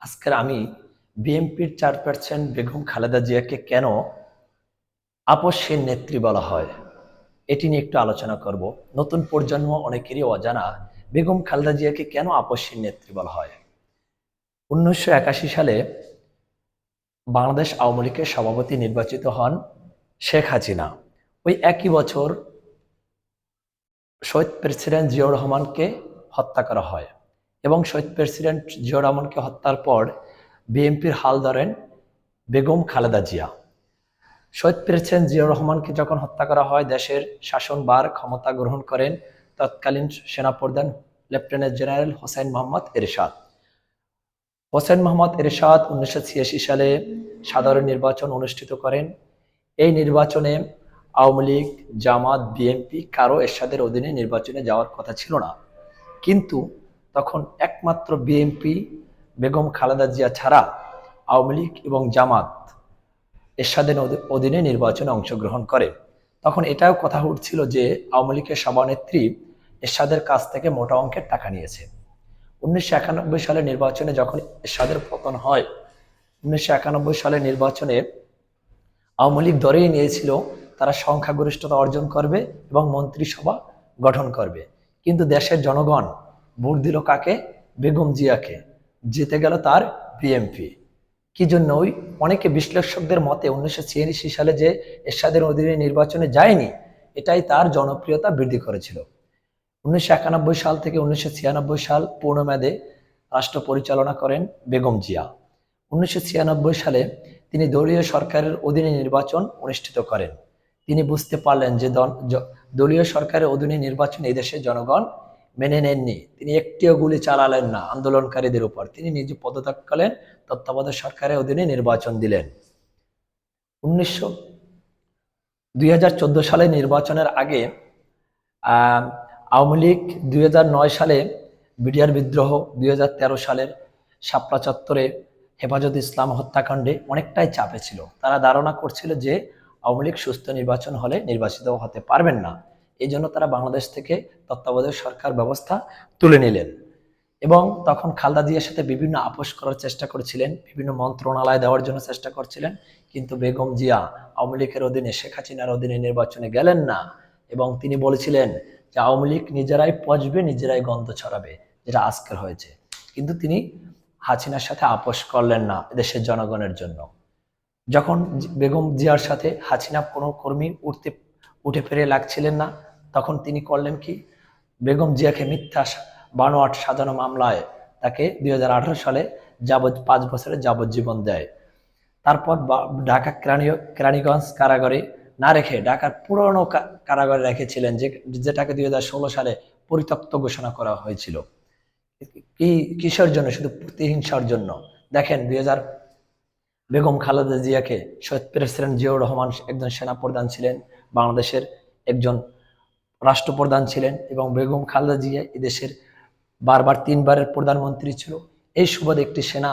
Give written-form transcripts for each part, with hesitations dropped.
আজকের আমি বিএনপির চেয়ারপারসন বেগম খালেদা জিয়াকে কেন আপসহীন নেত্রী বলা হয় এটি নিয়ে একটু আলোচনা করব। নতুন প্রজন্ম অনেকেরই অজানা বেগম খালেদা জিয়াকে কেন আপসহীন নেত্রী বলা হয়। 1981 সালে বাংলাদেশ আওয়ামী লীগের সভাপতি নির্বাচিত হন শেখ হাসিনা। ওই একই বছর শহীদ প্রেসিডেন্ট জিয়াউর রহমানকে হত্যা করা হয় এবং শহীদ প্রেসিডেন্ট জিয়াউর রহমানকে হত্যার পর বিএনপির হাল ধরেন বেগম খালেদা জিয়া। শহীদ প্রেসিডেন্ট জিয়াউর রহমানকে যখন হত্যা করা হয়, দেশের শাসনভার ক্ষমতা গ্রহণ করেন তৎকালীন সেনাপ্রধান লেফটেন্যান্ট জেনারেল হোসেন মোহাম্মদ এরশাদ। 1986 সালে সাধারণ নির্বাচন অনুষ্ঠিত করেন। এই নির্বাচনে আওয়ামী লীগ, জামাত, বিএনপি কারো এরশাদের অধীনে নির্বাচনে যাওয়ার কথা ছিল না, কিন্তু তখন একমাত্র বিএনপি বেগম খালেদা জিয়া ছাড়া আওয়ামী লীগ এবং জামাত এরশাদের অধীনে নির্বাচনে অংশগ্রহণ করে। তখন এটাও কথা উঠছিল যে আওয়ামী লীগের সভানেত্রী এরশাদের কাছ থেকে মোটা অঙ্কের টাকা নিয়েছে। 1991 সালের নির্বাচনে যখন এরশাদের পতন হয়, 1991 সালের নির্বাচনে আওয়ামী লীগ ধরেই নিয়েছিল তারা সংখ্যাগরিষ্ঠতা অর্জন করবে এবং মন্ত্রিসভা গঠন করবে, কিন্তু দেশের জনগণ ভোট দিল কাকে? বেগম জিয়াকে। জিতে গেল তার বিএনপি। কি জন্য? ওই অনেকে বিশ্লেষকদের মতে 1986 সালে যে এরশাদের অধীনে নির্বাচনে যায়নি, এটাই তার জনপ্রিয়তা বৃদ্ধি করেছিল। 1991 সাল থেকে 1996 সাল পূর্ণমেয়াদে রাষ্ট্র পরিচালনা করেন বেগম জিয়া। 1996 সালে তিনি দলীয় সরকারের অধীনে নির্বাচন অনুষ্ঠিত করেন। তিনি বুঝতে পারলেন যে দলীয় সরকারের অধীনে নির্বাচন এই দেশের জনগণ মেনে নেননি। তিনি একটিও গুলি চালালেন না আন্দোলনকারীদের উপর। তিনি নিজে পদত্যাগ করলেন, তত্ত্বাবধায়ক সরকারের অধীনে নির্বাচন দিলেন। 2014 সালে নির্বাচনের আগে আওয়ামী লীগ 2009 সালে বিডিআর বিদ্রোহ, 2013 সালের শাপলা চত্বরে হেফাজত ইসলাম হত্যাকাণ্ডে অনেকটাই চাপে ছিল। তারা ধারণা করছিল যে আওয়ামী লীগ সুস্থ নির্বাচন হলে নির্বাচিত হতে পারবেন না। এই জন্য তারা বাংলাদেশ থেকে তত্ত্বাবধায়ক সরকার ব্যবস্থা তুলে নিলেন এবং তখন খালেদা জিয়ার সাথে বিভিন্ন আপোষ করার চেষ্টা করেছিলেন, বিভিন্ন মন্ত্রণালয় দেওয়ার জন্য চেষ্টা করছিলেন, কিন্তু বেগম জিয়া আওয়ামী লীগের অধীনে, শেখ হাসিনার অধীনে নির্বাচনে গেলেন না এবং তিনি বলেছিলেন যে আওয়ামী লীগ নিজেরাই পচবে, নিজেরাই গন্ধ ছড়াবে, যেটা আজকের হয়েছে। কিন্তু তিনি হাসিনার সাথে আপোষ করলেন না দেশের জনগণের জন্য। যখন বেগম জিয়ার সাথে হাসিনা কোনো কর্মী উঠে ফিরে লাগছিলেন না, তখন তিনি করলেন কি? বেগম জিয়াকে মিথ্যা বানোয়াট সাজানো মামলায় তাকে 2018 সালে 5 বছরের যাবজ্জীবন দেয়। তারপর ঢাকা কেরানীগঞ্জ কারাগারে না রেখে ঢাকার পুরনো কারাগারে রেখেছিলেন, যেটাকে 2016 সালে পরিত্যক্ত ঘোষণা করা হয়েছিল। কিসের জন্য? শুধু প্রতিহিংসার জন্য। দেখেন, বেগম খালেদা জিয়াকে শহীদ প্রেসিডেন্ট জিয়াউর রহমান একজন সেনাপ্রধান ছিলেন, বাংলাদেশের একজন রাষ্ট্রপ্রধান ছিলেন এবং বেগম খালেদা জিয়া এদেশের বারবার 3বারের প্রধানমন্ত্রী ছিল। এই সুবাদে একটি সেনা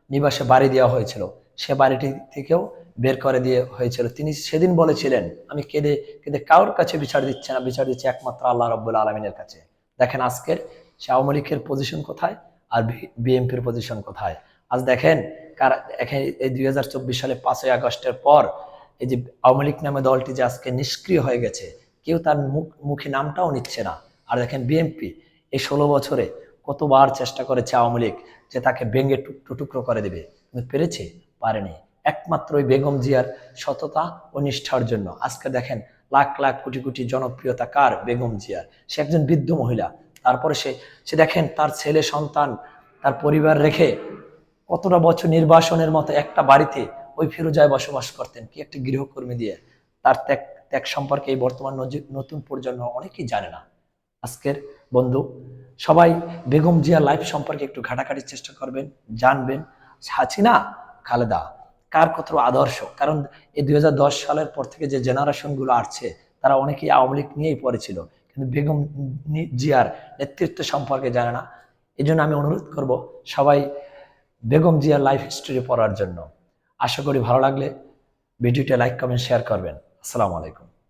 নিবাসে বাড়ি দেওয়া হয়েছিল, সে বাড়িটি থেকেও বের করে দিয়ে হয়েছিল। তিনি সেদিন বলেছিলেন, আমি কেঁদে কেঁদে কারোর কাছে বিচার দিচ্ছে না, বিচার দিচ্ছে একমাত্র আল্লাহ রাব্বুল আলামিনের কাছে। দেখেন আজকের সে আওয়ামী লীগের পজিশন কোথায় আর বিএনপির পজিশন কোথায়। আজ দেখেন এই 2024 সালে 5ই আগস্টের পর এই যে আওয়ামী লীগ নামে দলটি যে আজকে নিষ্ক্রিয় হয়ে গেছে, কেউ তার মুখে নামটাও নিচ্ছে না। আর দেখেন বিএনপি এই 16 বছরে কতবার চেষ্টা করেছে আওয়ামী লীগ যে তাকে ভেঙে টুকরো করে দেবে, কিন্তু পেরেছে? পারেনি। একমাত্র ওই বেগম জিয়ার সততা ও নিষ্ঠার জন্য আজকে দেখেন লাখ লাখ কোটি কোটি জনপ্রিয়তা কার? বেগম জিয়ার। সে একজন বৃদ্ধ মহিলা, তারপরে সে দেখেন তার ছেলে সন্তান, তার পরিবার রেখে কতটা বছর নির্বাসনের মতো একটা বাড়িতে ওই ফিরোজায় বসবাস করতেন, কি একটা গৃহকর্মী দিয়ে। তার ত্যাগ সম্পর্কে এই বর্তমান নতুন প্রজন্ম অনেকেই জানে না। আজকের বন্ধু সবাই বেগম জিয়া লাইফ সম্পর্কে একটু ঘাটাঘাটির চেষ্টা করবেন, জানবেন হাসিনা খালেদা কার কত আদর্শ। কারণ এই 2010 সালের পর থেকে যে জেনারেশন গুলো আসছে তারা অনেকেই আওয়ামী লীগ নিয়েই পড়েছিল, কিন্তু বেগম জিয়ার নেতৃত্ব সম্পর্কে জানে না। এই জন্য আমি অনুরোধ করব সবাই বেগম জিয়ার লাইফ হিস্ট্রি পড়ার জন্য। আশা করি ভালো লাগলে ভিডিওটা লাইক, কমেন্ট, শেয়ার করবেন। আসসালামু আলাইকুম।